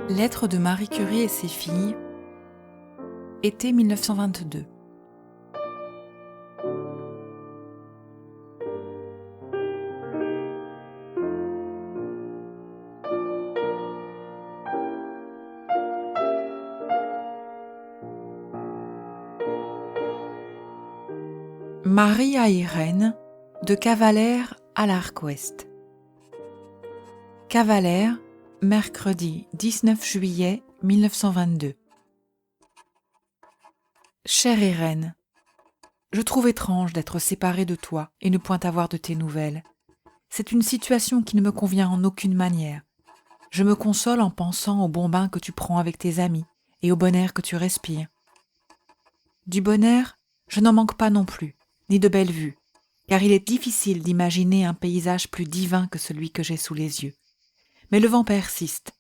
Lettres de Marie Curie et ses filles, été 1922. Marie à Irène, de Cavalère à l'Arc-Ouest. Cavalère, mercredi 19 juillet 1922. Chère Irène, je trouve étrange d'être séparée de toi et ne point avoir de tes nouvelles. C'est une situation qui ne me convient en aucune manière. Je me console en pensant au bon bain que tu prends avec tes amis et au bon air que tu respires. Du bon air, je n'en manque pas non plus, ni de belles vues, car il est difficile d'imaginer un paysage plus divin que celui que j'ai sous les yeux. Mais le vent persiste,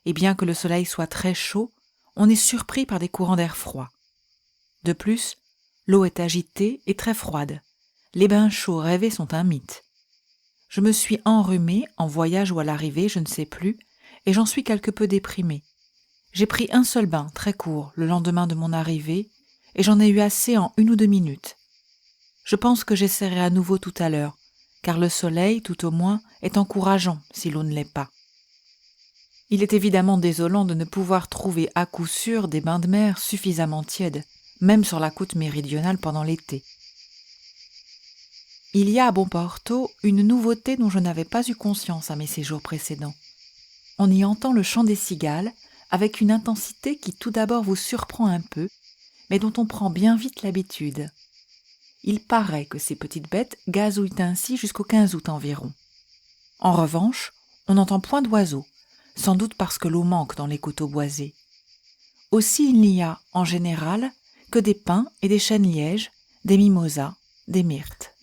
et bien que le soleil soit très chaud, on est surpris par des courants d'air froid. De plus, l'eau est agitée et très froide. Les bains chauds rêvés sont un mythe. Je me suis enrhumée, en voyage ou à l'arrivée, je ne sais plus, et j'en suis quelque peu déprimée. J'ai pris un seul bain, très court, le lendemain de mon arrivée, et j'en ai eu assez en 1 ou 2 minutes. Je pense que j'essaierai à nouveau tout à l'heure, car le soleil, tout au moins, est encourageant si l'eau ne l'est pas. Il est évidemment désolant de ne pouvoir trouver à coup sûr des bains de mer suffisamment tièdes, même sur la côte méridionale pendant l'été. Il y a à Bonporto une nouveauté dont je n'avais pas eu conscience à mes séjours précédents. On y entend le chant des cigales avec une intensité qui tout d'abord vous surprend un peu, mais dont on prend bien vite l'habitude. Il paraît que ces petites bêtes gazouillent ainsi jusqu'au 15 août environ. En revanche, on n'entend point d'oiseaux, sans doute parce que l'eau manque dans les coteaux boisés. Aussi il n'y a, en général, que des pins et des chênes-lièges, des mimosas, des myrtes.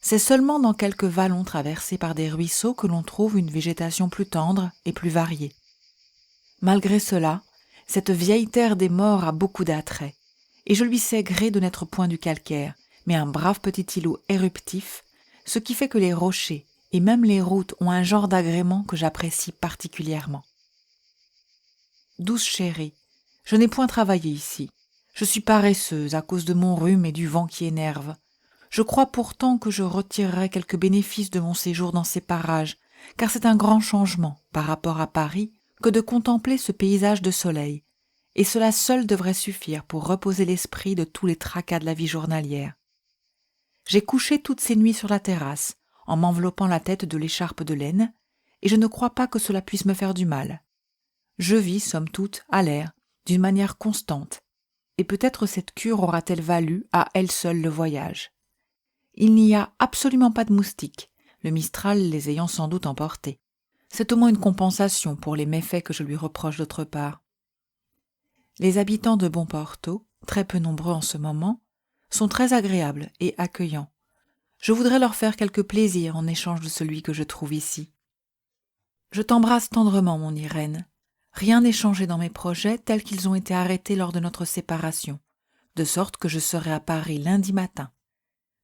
C'est seulement dans quelques vallons traversés par des ruisseaux que l'on trouve une végétation plus tendre et plus variée. Malgré cela, cette vieille terre des morts a beaucoup d'attrait, et je lui sais gré de n'être point du calcaire, mais un brave petit îlot éruptif, ce qui fait que les rochers et même les routes ont un genre d'agrément que j'apprécie particulièrement. Douce chérie, je n'ai point travaillé ici. Je suis paresseuse à cause de mon rhume et du vent qui énerve. Je crois pourtant que je retirerai quelques bénéfices de mon séjour dans ces parages, car c'est un grand changement, par rapport à Paris, que de contempler ce paysage de soleil, et cela seul devrait suffire pour reposer l'esprit de tous les tracas de la vie journalière. J'ai couché toutes ces nuits sur la terrasse, en m'enveloppant la tête de l'écharpe de laine, et je ne crois pas que cela puisse me faire du mal. Je vis, somme toute, à l'air, d'une manière constante, et peut-être cette cure aura-t-elle valu à elle seule le voyage. Il n'y a absolument pas de moustiques, le Mistral les ayant sans doute emportés. C'est au moins une compensation pour les méfaits que je lui reproche d'autre part. Les habitants de Bonporto, très peu nombreux en ce moment, sont très agréables et accueillants. Je voudrais leur faire quelque plaisir en échange de celui que je trouve ici. Je t'embrasse tendrement, mon Irène. Rien n'est changé dans mes projets tels qu'ils ont été arrêtés lors de notre séparation, de sorte que je serai à Paris lundi matin.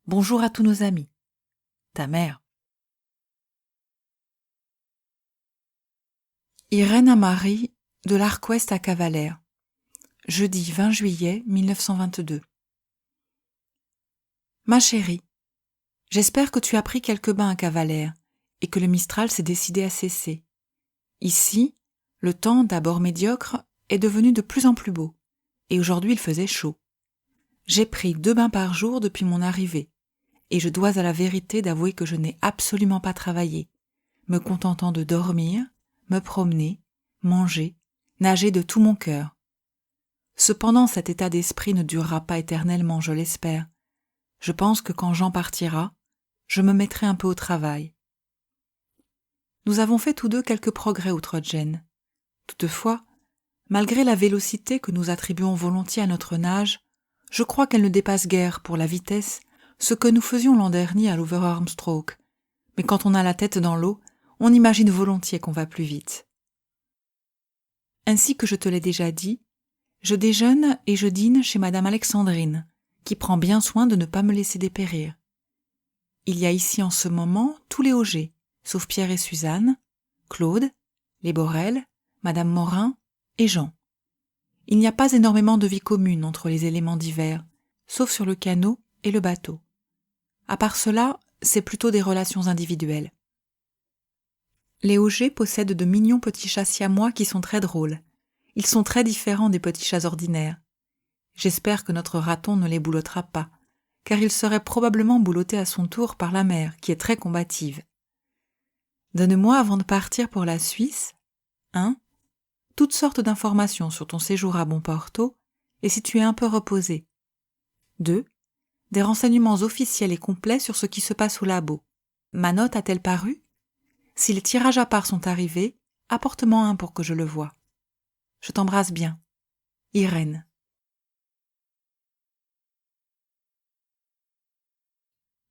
Bonjour à tous nos amis. Ta mère. Irène à Marie, de l'Arc-Ouest à Cavalère. Jeudi 20 juillet 1922. Ma chérie, j'espère que tu as pris quelques bains à Cavalère et que le Mistral s'est décidé à cesser. Ici, le temps, d'abord médiocre, est devenu de plus en plus beau, et aujourd'hui il faisait chaud. J'ai pris 2 bains par jour depuis mon arrivée, et je dois à la vérité d'avouer que je n'ai absolument pas travaillé, me contentant de dormir, me promener, manger, nager de tout mon cœur. Cependant, cet état d'esprit ne durera pas éternellement, je l'espère. Je pense que quand Jean partira, je me mettrai un peu au travail. Nous avons fait tous deux quelques progrès outre Gênes. Toutefois, malgré la vélocité que nous attribuons volontiers à notre nage, je crois qu'elle ne dépasse guère pour la vitesse ce que nous faisions l'an dernier à l'Overarmstroke, mais quand on a la tête dans l'eau, on imagine volontiers qu'on va plus vite. Ainsi que je te l'ai déjà dit, je déjeune et je dîne chez Madame Alexandrine, qui prend bien soin de ne pas me laisser dépérir. Il y a ici en ce moment tous les Auger, sauf Pierre et Suzanne, Claude, les Borel, Madame Morin et Jean. Il n'y a pas énormément de vie commune entre les éléments divers, sauf sur le canot et le bateau. À part cela, c'est plutôt des relations individuelles. Les Auger possèdent de mignons petits chats siamois qui sont très drôles. Ils sont très différents des petits chats ordinaires. J'espère que notre raton ne les boulottera pas, car il serait probablement boulotté à son tour par la mère, qui est très combative. Donne-moi, avant de partir pour la Suisse, 1. Toutes sortes d'informations sur ton séjour à Bonporto et si tu es un peu reposé. 2. Des renseignements officiels et complets sur ce qui se passe au labo. Ma note a-t-elle paru? Si les tirages à part sont arrivés, apporte-moi un pour que je le voie. Je t'embrasse bien. Irène.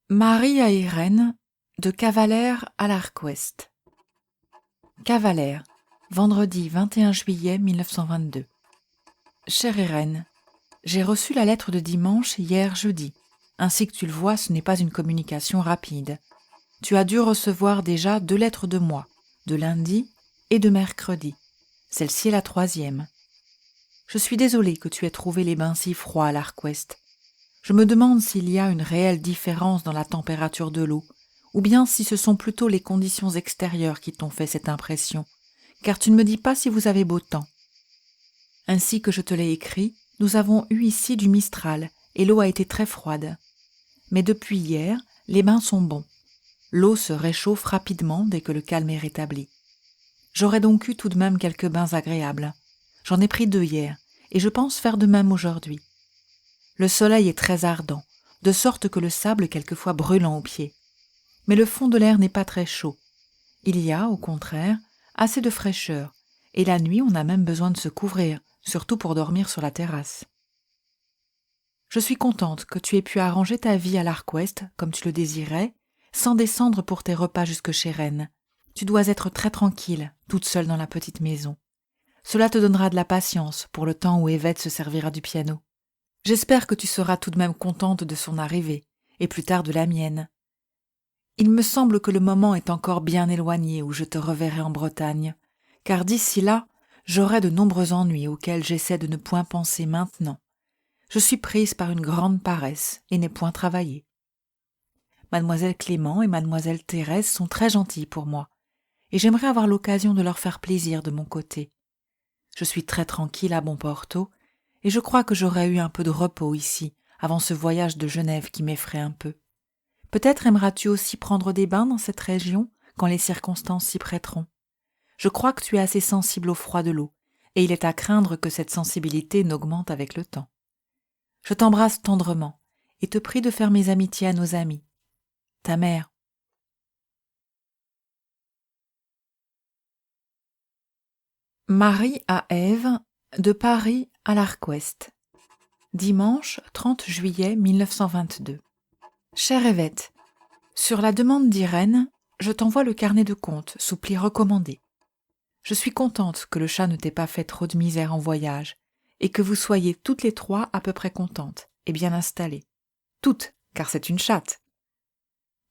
Marie à Irène, de Cavalère à l'Arc-Ouest. Cavalère, vendredi 21 juillet 1922. Chère Irène, j'ai reçu la lettre de dimanche hier jeudi. Ainsi que tu le vois, ce n'est pas une communication rapide. Tu as dû recevoir déjà 2 lettres de moi, de lundi et de mercredi. Celle-ci est la 3e. Je suis désolée que tu aies trouvé les bains si froids à l'Arc-Ouest. Je me demande s'il y a une réelle différence dans la température de l'eau, ou bien si ce sont plutôt les conditions extérieures qui t'ont fait cette impression, car tu ne me dis pas si vous avez beau temps. Ainsi que je te l'ai écrit, nous avons eu ici du Mistral, et l'eau a été très froide. Mais depuis hier, les bains sont bons. L'eau se réchauffe rapidement dès que le calme est rétabli. J'aurais donc eu tout de même quelques bains agréables. J'en ai pris 2 hier, et je pense faire de même aujourd'hui. Le soleil est très ardent, de sorte que le sable est quelquefois brûlant aux pieds. Mais le fond de l'air n'est pas très chaud. Il y a, au contraire, assez de fraîcheur, et la nuit on a même besoin de se couvrir, surtout pour dormir sur la terrasse. Je suis contente que tu aies pu arranger ta vie à l'Arc-Ouest, comme tu le désirais, sans descendre pour tes repas jusque chez Rennes. Tu dois être très tranquille, toute seule dans la petite maison. Cela te donnera de la patience pour le temps où Évette se servira du piano. J'espère que tu seras tout de même contente de son arrivée, et plus tard de la mienne. Il me semble que le moment est encore bien éloigné où je te reverrai en Bretagne, car d'ici là, j'aurai de nombreux ennuis auxquels j'essaie de ne point penser maintenant. Je suis prise par une grande paresse et n'ai point travaillé. Mademoiselle Clément et mademoiselle Thérèse sont très gentilles pour moi, et j'aimerais avoir l'occasion de leur faire plaisir de mon côté. Je suis très tranquille à Bonporto, et je crois que j'aurais eu un peu de repos ici, avant ce voyage de Genève qui m'effraie un peu. Peut-être aimeras-tu aussi prendre des bains dans cette région, quand les circonstances s'y prêteront. Je crois que tu es assez sensible au froid de l'eau, et il est à craindre que cette sensibilité n'augmente avec le temps. Je t'embrasse tendrement, et te prie de faire mes amitiés à nos amis. Ta mère. Marie à Ève, de Paris à l'Arc-Ouest. Dimanche 30 juillet 1922. Chère Évette, sur la demande d'Irène, je t'envoie le carnet de compte sous pli recommandé. Je suis contente que le chat ne t'ait pas fait trop de misère en voyage, et que vous soyez toutes les 3 à peu près contentes et bien installées. Toutes, car c'est une chatte.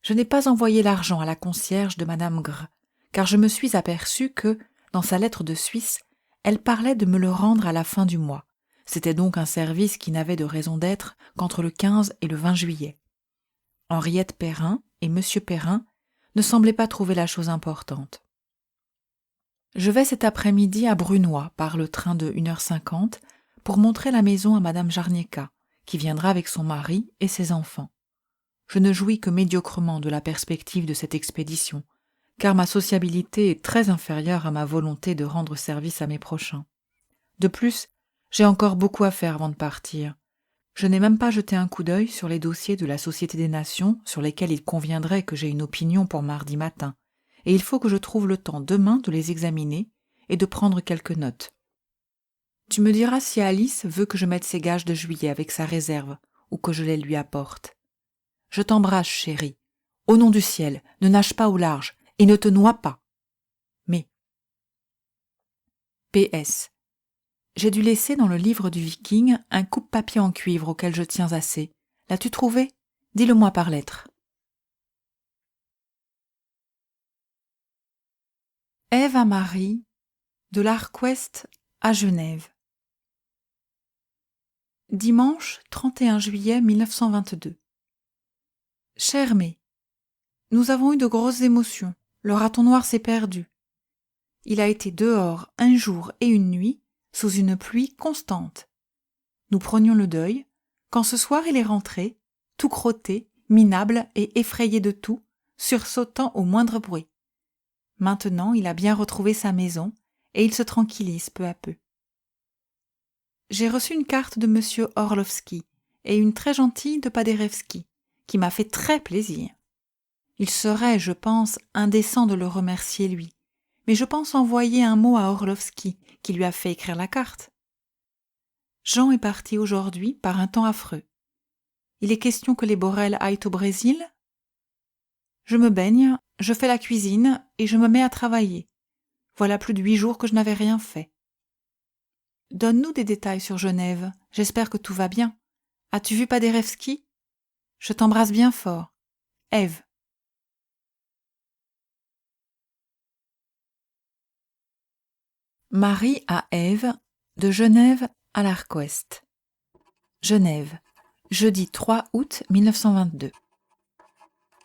Je n'ai pas envoyé l'argent à la concierge de Madame Gr, car je me suis aperçue que, dans sa lettre de Suisse, elle parlait de me le rendre à la fin du mois. C'était donc un service qui n'avait de raison d'être qu'entre le 15 et le 20 juillet. Henriette Perrin et Monsieur Perrin ne semblaient pas trouver la chose importante. Je vais cet après-midi à Brunoy par le train de 1h50 pour montrer la maison à Madame Jarnieka, qui viendra avec son mari et ses enfants. Je ne jouis que médiocrement de la perspective de cette expédition, car ma sociabilité est très inférieure à ma volonté de rendre service à mes prochains. De plus, j'ai encore beaucoup à faire avant de partir. Je n'ai même pas jeté un coup d'œil sur les dossiers de la Société des Nations sur lesquels il conviendrait que j'aie une opinion pour mardi matin, et il faut que je trouve le temps demain de les examiner et de prendre quelques notes. Tu me diras si Alice veut que je mette ses gages de juillet avec sa réserve, ou que je les lui apporte. Je t'embrasse, chérie. Au nom du ciel, ne nage pas au large et ne te noie pas. Mais PS. J'ai dû laisser dans le livre du Viking un coupe-papier en cuivre auquel je tiens assez. L'as-tu trouvé? Dis-le-moi par lettre. Ève à Marie, De l'Arc-Ouest à Genève. Dimanche 31 juillet 1922. Cher May, nous avons eu de grosses émotions. Le raton noir s'est perdu. Il a été dehors un jour et une nuit, sous une pluie constante. Nous prenions le deuil, quand ce soir il est rentré, tout crotté, minable et effrayé de tout, sursautant au moindre bruit. Maintenant, il a bien retrouvé sa maison, et il se tranquillise peu à peu. J'ai reçu une carte de M. Orlovski et une très gentille de Paderewski, qui m'a fait très plaisir. Il serait, je pense, indécent de le remercier lui, mais je pense envoyer un mot à Orlovski, qui lui a fait écrire la carte. Jean est parti aujourd'hui par un temps affreux. Il est question que les Borel aillent au Brésil. Je me baigne, je fais la cuisine et je me mets à travailler. Voilà plus de 8 jours que je n'avais rien fait. Donne-nous des détails sur Genève. J'espère que tout va bien. As-tu vu Paderewski? Je t'embrasse bien fort. Ève. Marie à Ève, de Genève à l'Arc-Ouest. Genève, jeudi 3 août 1922.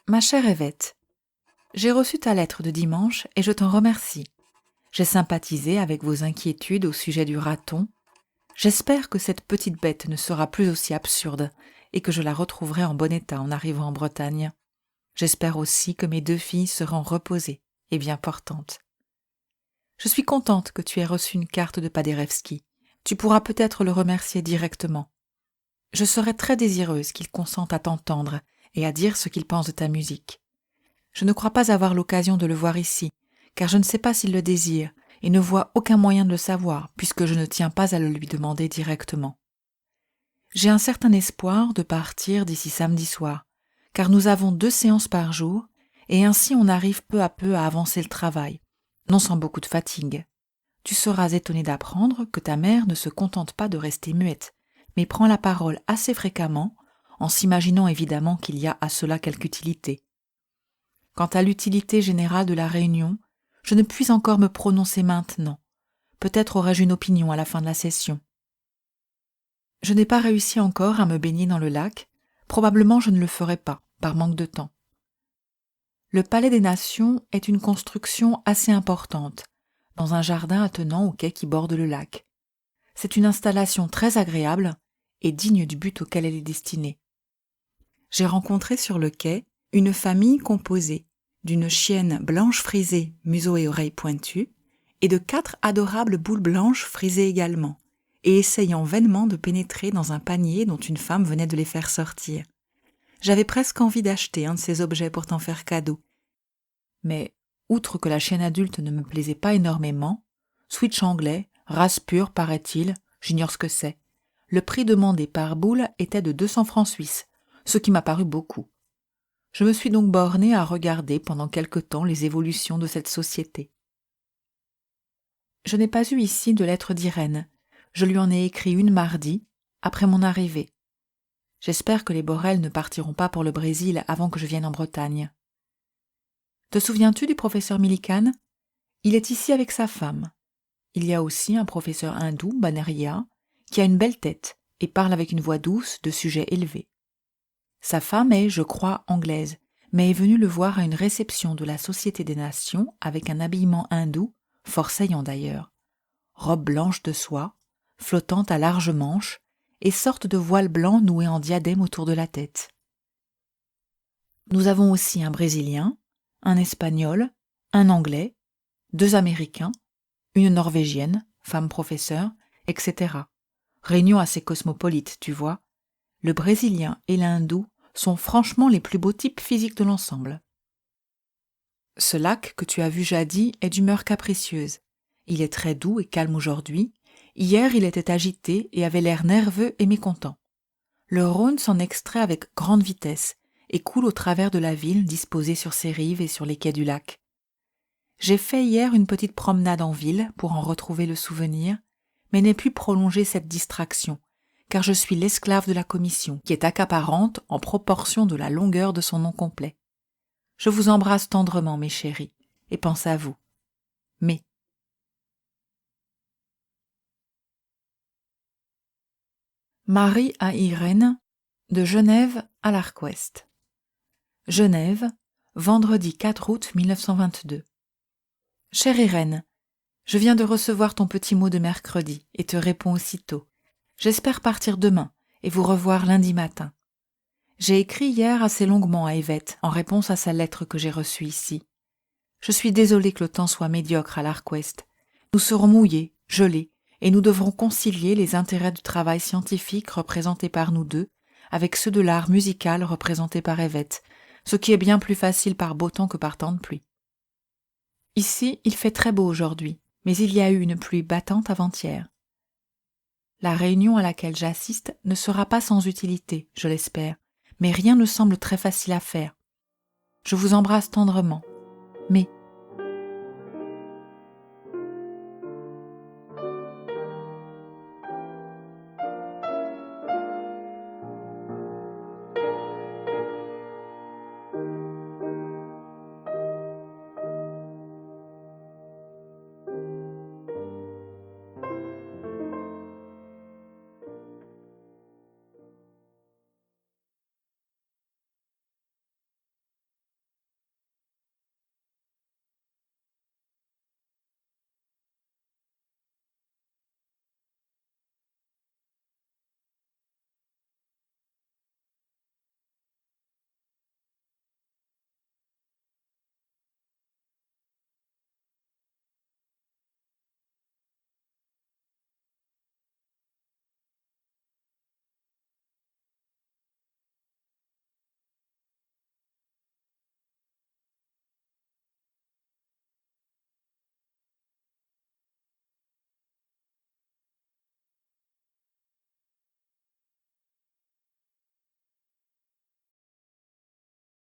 Ma chère Èvette, j'ai reçu ta lettre de dimanche et je t'en remercie. J'ai sympathisé avec vos inquiétudes au sujet du raton. J'espère que cette petite bête ne sera plus aussi absurde et que je la retrouverai en bon état en arrivant en Bretagne. J'espère aussi que mes 2 filles seront reposées et bien portantes. Je suis contente que tu aies reçu une carte de Paderewski. Tu pourras peut-être le remercier directement. Je serais très désireuse qu'il consente à t'entendre et à dire ce qu'il pense de ta musique. Je ne crois pas avoir l'occasion de le voir ici, car je ne sais pas s'il le désire et ne vois aucun moyen de le savoir puisque je ne tiens pas à le lui demander directement. J'ai un certain espoir de partir d'ici samedi soir, car nous avons 2 séances par jour et ainsi on arrive peu à peu à avancer le travail, non sans beaucoup de fatigue. Tu seras étonné d'apprendre que ta mère ne se contente pas de rester muette, mais prend la parole assez fréquemment, en s'imaginant évidemment qu'il y a à cela quelque utilité. Quant à l'utilité générale de la réunion, je ne puis encore me prononcer maintenant. Peut-être aurai-je une opinion à la fin de la session. Je n'ai pas réussi encore à me baigner dans le lac. Probablement je ne le ferai pas, par manque de temps. Le Palais des Nations est une construction assez importante, dans un jardin attenant au quai qui borde le lac. C'est une installation très agréable et digne du but auquel elle est destinée. J'ai rencontré sur le quai une famille composée d'une chienne blanche frisée, museau et oreilles pointues, et de 4 adorables boules blanches frisées également, et essayant vainement de pénétrer dans un panier dont une femme venait de les faire sortir. J'avais presque envie d'acheter un de ces objets pour t'en faire cadeau. Mais, outre que la chienne adulte ne me plaisait pas énormément, switch anglais, race pure, paraît-il, j'ignore ce que c'est. Le prix demandé par boule était de 200 francs suisses, ce qui m'a paru beaucoup. Je me suis donc bornée à regarder pendant quelque temps les évolutions de cette société. Je n'ai pas eu ici de lettre d'Irène. Je lui en ai écrit une mardi, après mon arrivée. J'espère que les Borel ne partiront pas pour le Brésil avant que je vienne en Bretagne. Te souviens-tu du professeur Millikan? Il est ici avec sa femme. Il y a aussi un professeur hindou, Baneria, qui a une belle tête et parle avec une voix douce de sujet élevé. Sa femme est, je crois, anglaise, mais est venue le voir à une réception de la Société des Nations avec un habillement hindou, fort saillant d'ailleurs. Robe blanche de soie, flottante à larges manches, et sorte de voile blanc noué en diadème autour de la tête. Nous avons aussi un Brésilien, un Espagnol, un Anglais, 2 Américains, une Norvégienne, femme professeure, etc. Réunion assez cosmopolite, tu vois. Le Brésilien et l'Hindou sont franchement les plus beaux types physiques de l'ensemble. Ce lac que tu as vu jadis est d'humeur capricieuse. Il est très doux et calme aujourd'hui. Hier, il était agité et avait l'air nerveux et mécontent. Le Rhône s'en extrait avec grande vitesse et coule au travers de la ville disposée sur ses rives et sur les quais du lac. J'ai fait hier une petite promenade en ville pour en retrouver le souvenir, mais n'ai pu prolonger cette distraction, car je suis l'esclave de la commission, qui est accaparante en proportion de la longueur de son nom complet. Je vous embrasse tendrement, mes chéris, et pense à vous. Mais Marie à Irène, de Genève à l'Arc-Ouest. Genève, vendredi 4 août 1922. Chère Irène, je viens de recevoir ton petit mot de mercredi et te réponds aussitôt. J'espère partir demain et vous revoir lundi matin. J'ai écrit hier assez longuement à Yvette en réponse à sa lettre que j'ai reçue ici. Je suis désolée que le temps soit médiocre à l'Arc-Ouest. Nous serons mouillés, gelés, et nous devrons concilier les intérêts du travail scientifique représenté par nous deux avec ceux de l'art musical représenté par Yvette, ce qui est bien plus facile par beau temps que par temps de pluie. Ici, il fait très beau aujourd'hui, mais il y a eu une pluie battante avant-hier. La réunion à laquelle j'assiste ne sera pas sans utilité, je l'espère, mais rien ne semble très facile à faire. Je vous embrasse tendrement, mais